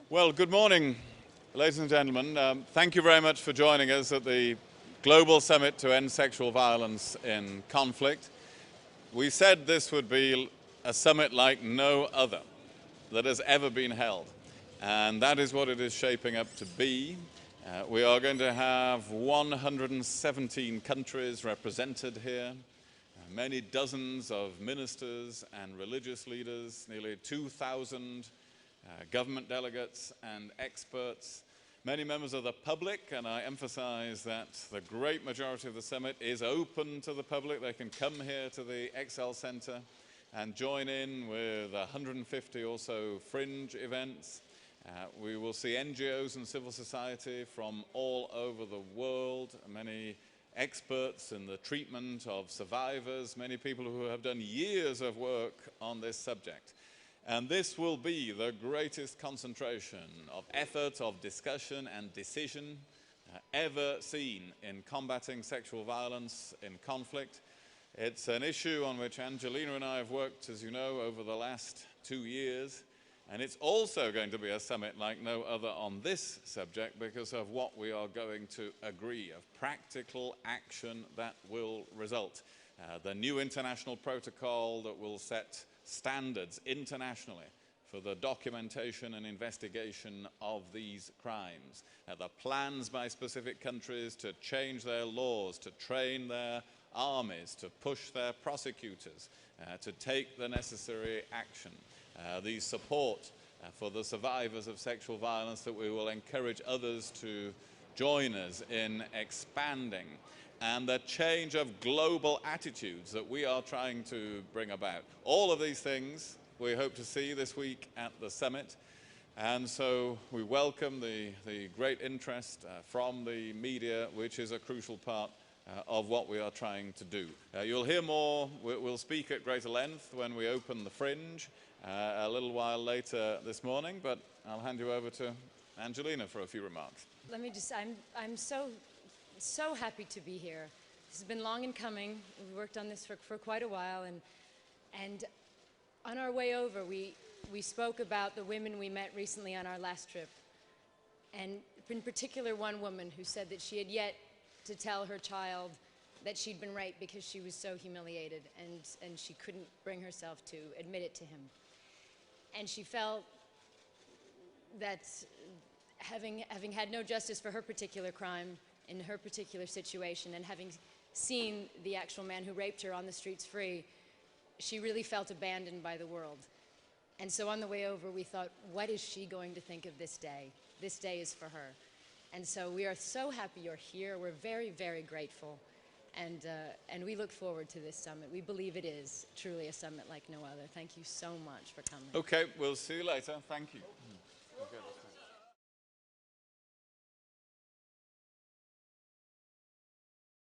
Well, good morning, ladies and gentlemen. Thank you very much for joining us at the Global Summit to End Sexual Violence in Conflict. We said this would be a summit like no other that has ever been held, and that is what it is shaping up to be. We are going to have 117 countries represented here, many dozens of ministers and religious leaders, nearly 2,000 government delegates and experts, many members of the public, and I emphasize that the great majority of the summit is open to the public. They can come here to the Excel Center and join in with 150 or so fringe events. We will see NGOs and civil society from all over the world, many experts in the treatment of survivors, many people who have done years of work on this subject. And this will be the greatest concentration of effort, of discussion and decision ever seen in combating sexual violence in conflict. It's an issue on which Angelina and I have worked, as you know, over the last 2 years. And it's also going to be a summit like no other on this subject because of what we are going to agree, of practical action that will result. The new international protocol that will set standards internationally for the documentation and investigation of these crimes. The plans by specific countries to change their laws, to train their armies, to push their prosecutors, to take the necessary action. The support for the survivors of sexual violence that we will encourage others to join us in expanding, and the change of global attitudes that we are trying to bring about. All of these things we hope to see this week at the summit, and so we welcome the great interest from the media, which is a crucial part of what we are trying to do. You'll hear more. We'll speak at greater length when we open the Fringe a little while later this morning, but I'll hand you over to Angelina for a few remarks. Let me just, I'm so happy to be here. This has been long in coming. We worked on this for quite a while, and on our way over, we spoke about the women we met recently on our last trip, and in particular one woman who said that she had yet to tell her child that she'd been raped because she was so humiliated, and she couldn't bring herself to admit it to him. And she felt that having had no justice for her particular crime in her particular situation, and having seen the actual man who raped her on the streets free, she really felt abandoned by the world. And so on the way over, we thought, what is she going to think of this day? This day is for her. And so we are so happy you're here. We're very, very grateful. And we look forward to this summit. We believe it is truly a summit like no other. Thank you so much for coming. Okay, we'll see you later. Thank you. Okay,